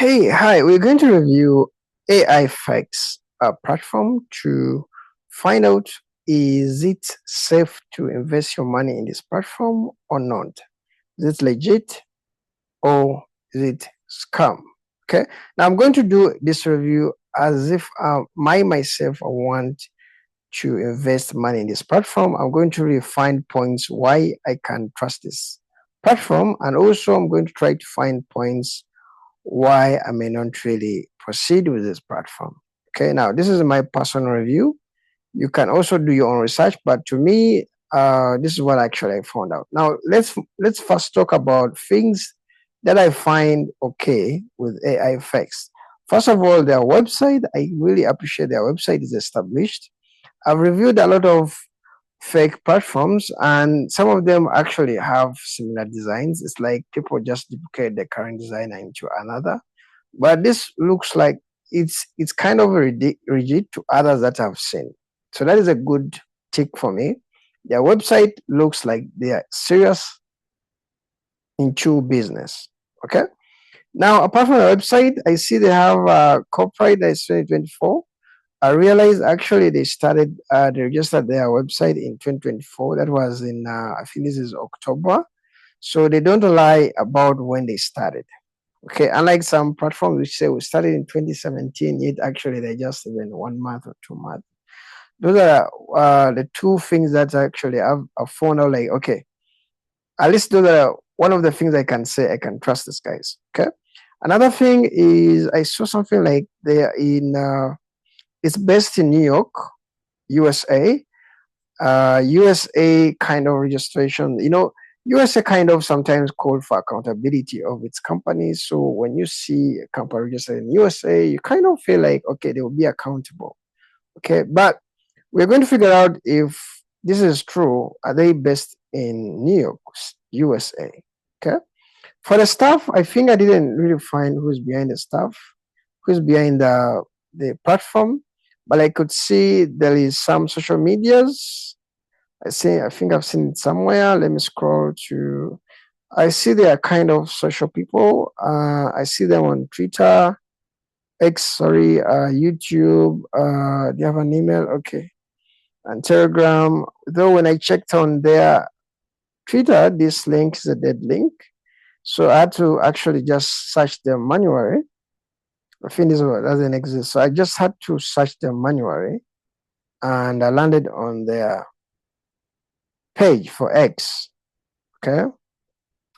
Hi. We're going to review Aifeex, a platform to find out is it safe to invest your money in this platform or not? Is it legit or is it scam? Okay. Now I'm going to do this review as if myself I want to invest money in this platform. I'm going to really find points why I can trust this platform, and also I'm going to try to find points why I may not really proceed with this platform. Okay, now this is my personal review. You can also do your own research, but to me, this is what actually I found out. Now let's first talk about things that I find okay with AI effects. First of all, their website. I really appreciate their website is established. I've reviewed a lot of fake platforms, and some of them actually have similar designs. It's like people just duplicate the current design into another, but this looks like it's kind of rigid to others that I've seen. So that is a good tick for me. Their website looks like they are serious into business. Okay. Now, apart from the website, I see they have a corporate that is 2024. I realized actually they registered their website in 2024. That was in, I think this is October. So they don't lie about when they started. Okay, unlike some platforms which say we started in 2017, yet actually they just even 1 month or 2 months. Those are the two things that actually I've found out like, okay, at least those are one of the things I can say I can trust these guys. Okay. Another thing is I saw something like they are in, it's based in New York, USA. USA kind of registration, USA kind of sometimes call for accountability of its companies. So when you see a company registered in USA, you kind of feel like, okay, they will be accountable. Okay, but we're going to figure out if this is true. Are they based in New York, USA? Okay. For the staff, I think I didn't really find who's behind the staff, who's behind the platform, but I could see there is some social medias. I think I've seen it somewhere. Let me scroll to. I see they are kind of social people. I see them on Twitter, YouTube. Do you have an email? Okay, and Telegram. Though when I checked on their Twitter, this link is a dead link, so I had to actually just search them manually. I think this one doesn't exist, so I just had to search them manually, and I landed on their page for X. Okay,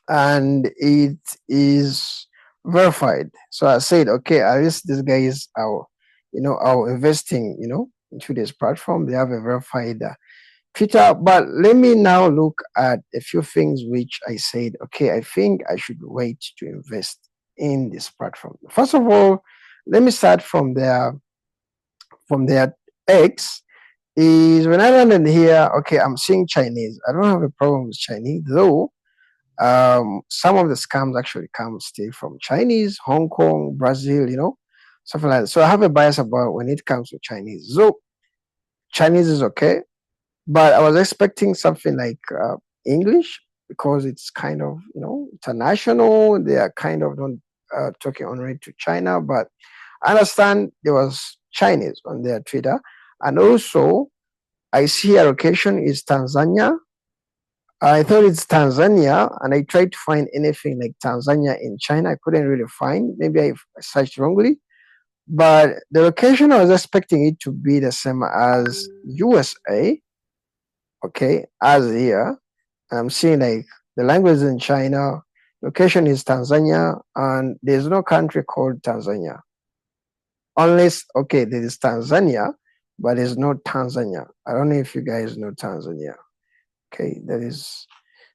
and it is verified. So I said, okay, at least these guys are, are investing, into this platform. They have a verified Twitter. But let me now look at a few things which I said, okay, I think I should wait to invest in this platform. First of all, let me start from their X. Is when I landed here, okay, I'm seeing Chinese. I don't have a problem with Chinese, though some of the scams actually come still from Chinese, Hong Kong, Brazil, something like that. So I have a bias about when it comes to Chinese. So Chinese is okay, but I was expecting something like English, because it's kind of, international. They are kind of not talking only to China, but I understand there was Chinese on their Twitter. And also I see a location is Tanzania. I thought it's Tanzania, and I tried to find anything like Tanzania in China. I couldn't really find. Maybe I searched wrongly, but the location I was expecting it to be the same as USA. Okay, as here, I'm seeing like the language is in China. Location is Tanzania, and there's no country called Tanzania. Unless, okay, there is Tanzania, but there's no Tanzania. I don't know if you guys know Tanzania. Okay, that is.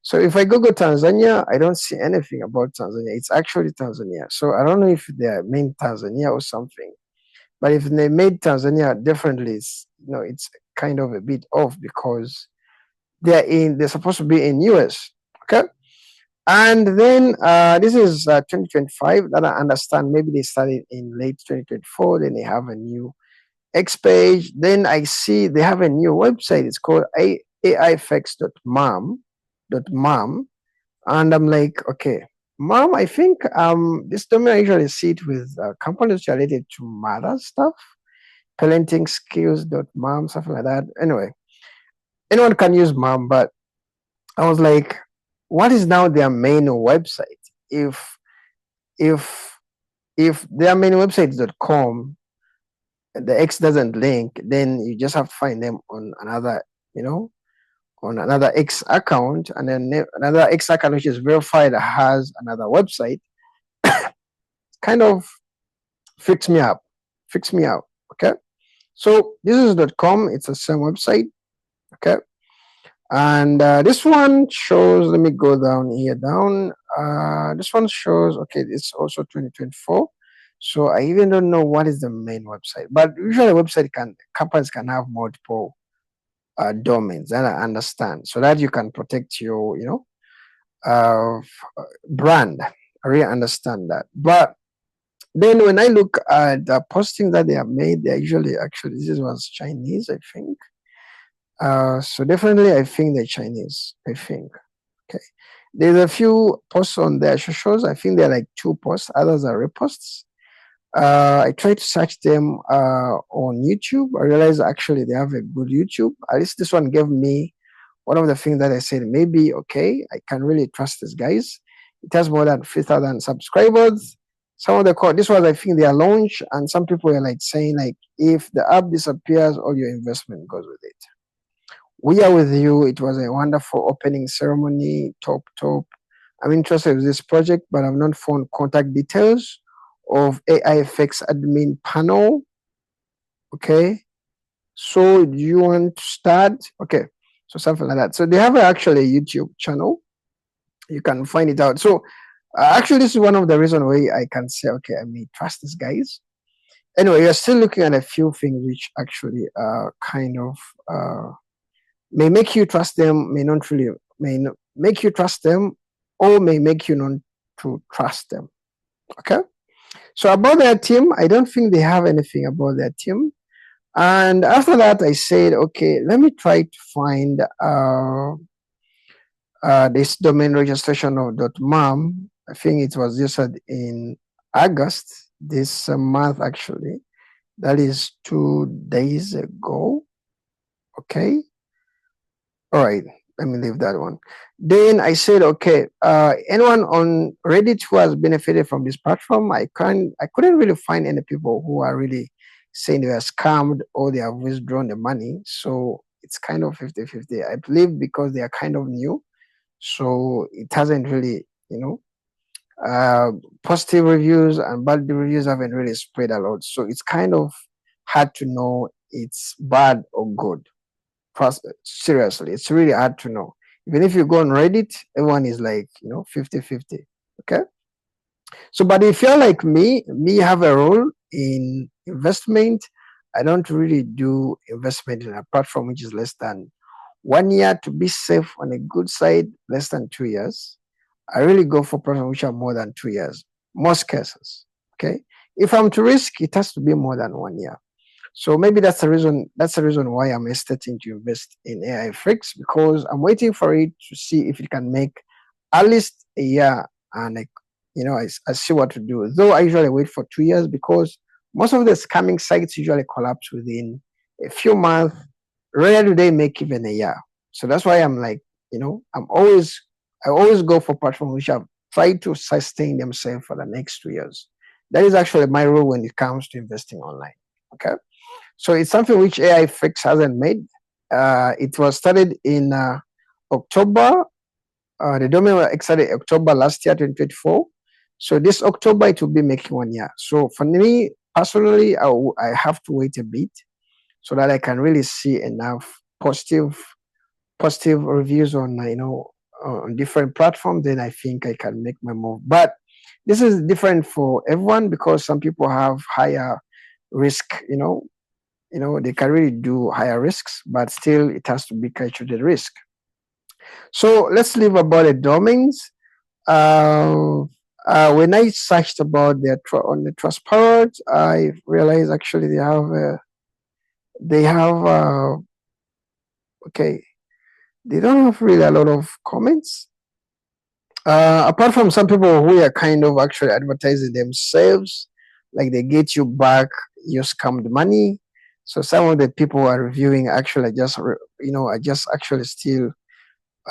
So if I Google Tanzania, I don't see anything about Tanzania. It's actually Tanzania. So I don't know if they mean Tanzania or something. But if they made Tanzania differently, it's kind of a bit off, because they're supposed to be in US. Okay. And then this is 2025 that I understand. Maybe they started in late 2024. Then they have a new X page. Then I see they have a new website. It's called Aifeex.mom. And I'm like, okay, Mom, I think this domain I usually see it with companies related to mother stuff, parenting skills.mom, something like that. Anyway, anyone can use mom, but I was like, what is now their main website? If if if their main website.com, the X doesn't link, then you just have to find them on another, you know, on another X account, and then another X account which is verified has another website. Kind of fix me up, fix me out. Okay, so this is .com. It's the same website. Okay, and this one shows. Let me go down here. Down. This one shows. Okay, it's also 2024. So I even don't know what is the main website, but usually a website can companies can have multiple domains, and I understand, so that you can protect your uh, brand. I really understand that, but then when I look at the posting that they have made, they're usually actually this was Chinese, I think. So definitely, I think they're Chinese. I think. Okay. There's a few posts on their socials. I think they're like two posts. Others are reposts. I tried to search them on YouTube. I realized actually they have a good YouTube. At least this one gave me one of the things that I said, maybe, okay, I can really trust these guys. It has more than 3,000 subscribers. Some of the this was, I think, their launch, and some people are like saying, like, if the app disappears, all your investment goes with it. We are with you. It was a wonderful opening ceremony, top, top. I'm interested in this project, but I've not found contact details of Aifeex admin panel. Okay. So do you want to start? Okay. So something like that. So they have actually a YouTube channel. You can find it out. So actually, this is one of the reasons why I can say, okay, I may trust these guys. Anyway, you're still looking at a few things which actually kind of may make you trust them, may not really, may not make you trust them, or may make you not to trust them. Okay. So about their team, I don't think they have anything about their team. And after that, I said, okay, let me try to find this domain registration of .mom. I think it was just in August this month, actually. That is 2 days ago. Okay. All right. Let me leave that one. Then I said, okay, anyone on Reddit who has benefited from this platform, I couldn't really find any people who are really saying they were scammed or they have withdrawn the money. So it's kind of 50-50. I believe because they are kind of new. So it hasn't really, positive reviews and bad reviews haven't really spread a lot. So it's kind of hard to know it's bad or good. Seriously, it's really hard to know. Even if you go on Reddit, everyone is like, 50-50. Okay. So, but if you're like me have a role in investment. I don't really do investment in a platform which is less than 1 year to be safe on a good side, less than 2 years. I really go for platforms which are more than 2 years, most cases. Okay. If I'm to risk, it has to be more than 1 year. So maybe that's the reason. That's the reason why I'm hesitating to invest in Aifeex, because I'm waiting for it to see if it can make at least a year, and I see what to do. Though I usually wait for 2 years because most of the scamming sites usually collapse within a few months. Rarely do they make even a year. So that's why I'm like, I always go for platforms which have tried to sustain themselves for the next 2 years. That is actually my rule when it comes to investing online. Okay. So it's something which Aifeex hasn't made. It was started in October. The domain was started October last year, 2024. So this October it will be making 1 year. So for me personally, I have to wait a bit so that I can really see enough positive reviews on on different platforms. Then I think I can make my move. But this is different for everyone because some people have higher risk. They can really do higher risks, but still it has to be calculated risk. So let's leave about the domains. When I searched about on the Trustpilot, I realized actually they have okay, they don't have really a lot of comments. Apart from some people who are kind of actually advertising themselves, like they get you back your scammed money. So some of the people who are reviewing actually just are just actually still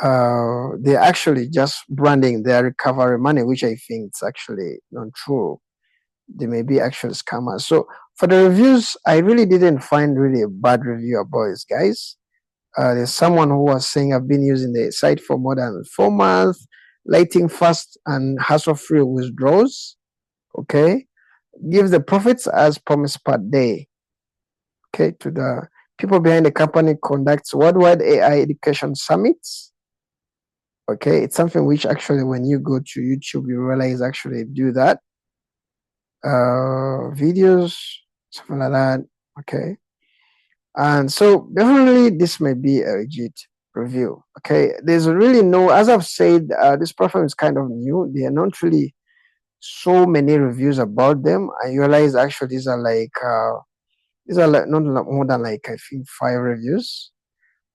they're actually just branding their recovery money, which I think is actually not true. They may be actual scammers. So for the reviews, I really didn't find really a bad review about this, guys. There's someone who was saying, I've been using the site for more than 4 months, lighting fast and hassle-free withdrawals. Okay, gives the profits as promised per day. Okay, to the people behind the company conducts worldwide AI education summits. Okay, it's something which actually, when you go to YouTube, you realize actually do that. Videos, something like that. Okay, and so definitely this may be a legit review. Okay, there's really no, as I've said, this platform is kind of new. There are not really so many reviews about them. I realize actually these are like not more than like I think 5 reviews.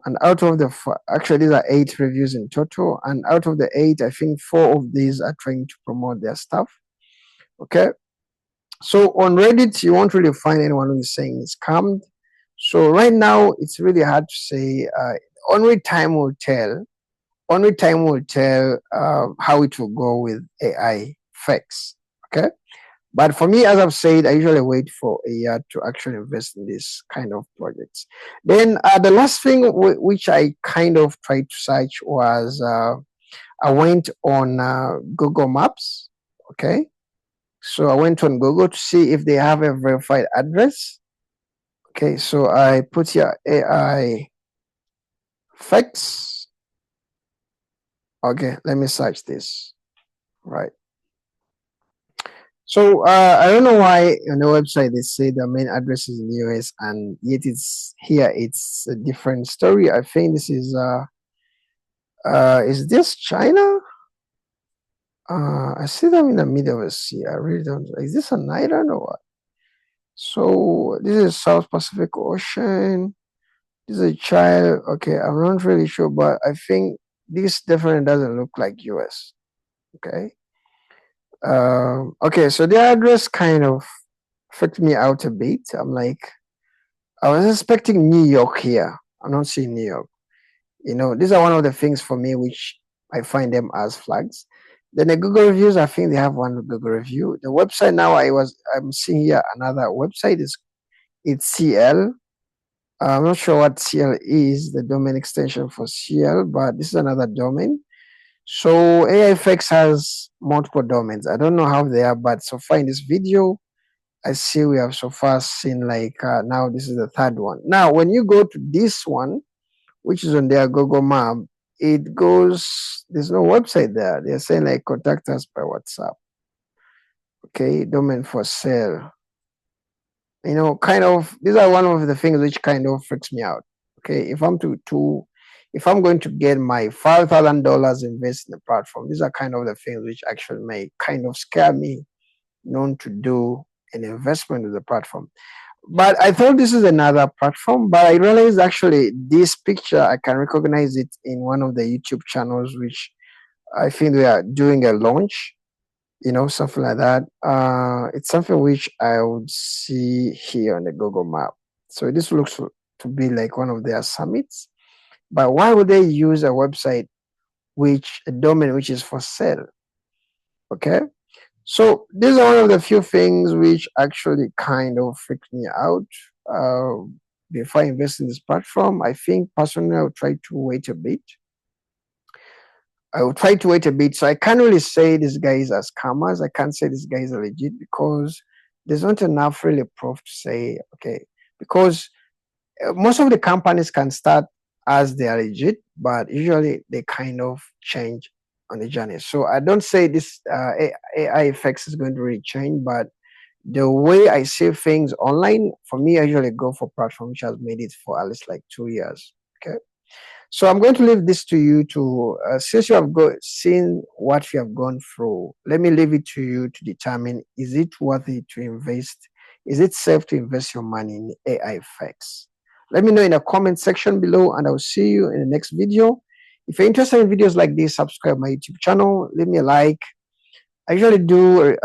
And out of the actually these are 8 reviews in total. And out of the 8, I think 4 of these are trying to promote their stuff. Okay, so on Reddit, you won't really find anyone who is saying it's scammed. So right now, it's really hard to say. Only time will tell. Only time will tell how it will go with AI fix. Okay. But for me, as I've said, I usually wait for a year to actually invest in this kind of projects. Then the last thing which I kind of tried to search was I went on Google Maps. Okay. So I went on Google to see if they have a verified address. Okay, so I put here AI facts. Okay, let me search this. Right. So I don't know why on the website they say the main address is in the US and yet it's here. It's a different story. I think this is this China? I see them in the middle of the sea. I really don't. Is this an island or what? So this is South Pacific Ocean. This is a child. Okay, I'm not really sure, but I think this definitely doesn't look like US. Okay. Okay, so the address kind of freaked me out a bit. I'm like, I was expecting New York here. I'm not seeing New York. These are one of the things for me which I find them as flags. Then the Google reviews, I think they have one Google review. The website now I'm seeing here another website is it's CL. I'm not sure what CL is, the domain extension for CL, but this is another domain. So Aifeex has multiple domains. I don't know how they are, but so far in this video, I see we have so far seen like now this is the third one. Now, when you go to this one, which is on their Google map, it goes, there's no website there. They're saying like contact us by WhatsApp. Okay, domain for sale. Kind of, these are one of the things which kind of freaks me out. Okay, if I'm going to get my $5,000 invest in the platform, these are kind of the things which actually may kind of scare me known to do an investment with the platform. But I thought this is another platform, but I realized actually this picture, I can recognize it in one of the YouTube channels, which I think we are doing a launch, something like that. It's something which I would see here on the Google map. So this looks to be like one of their summits. But why would they use a website a domain which is for sale? Okay. So these are one of the few things which actually kind of freaked me out. Before I invest in this platform, I think personally I would try to wait a bit. So I can't really say these guys are scammers. I can't say these guys are legit because there's not enough really proof to say, okay, because most of the companies can start as they are legit, but usually they kind of change on the journey. So I don't say this AI effects is going to really change, but the way I see things online, for me, I usually go for platform which has made it for at least like 2 years. Okay. So I'm going to leave this to you to, since you have seen what you have gone through, let me leave it to you to determine, is it worthy to invest? Is it safe to invest your money in AI effects? Let me know in the comment section below and I'll see you in the next video. If you're interested in videos like this, subscribe my YouTube channel, leave me a like. I usually do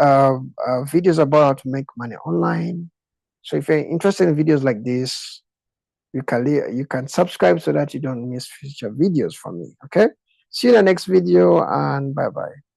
videos about how to make money online. So if you're interested in videos like this, you can subscribe so that you don't miss future videos from me. Okay, see you in the next video, and bye bye.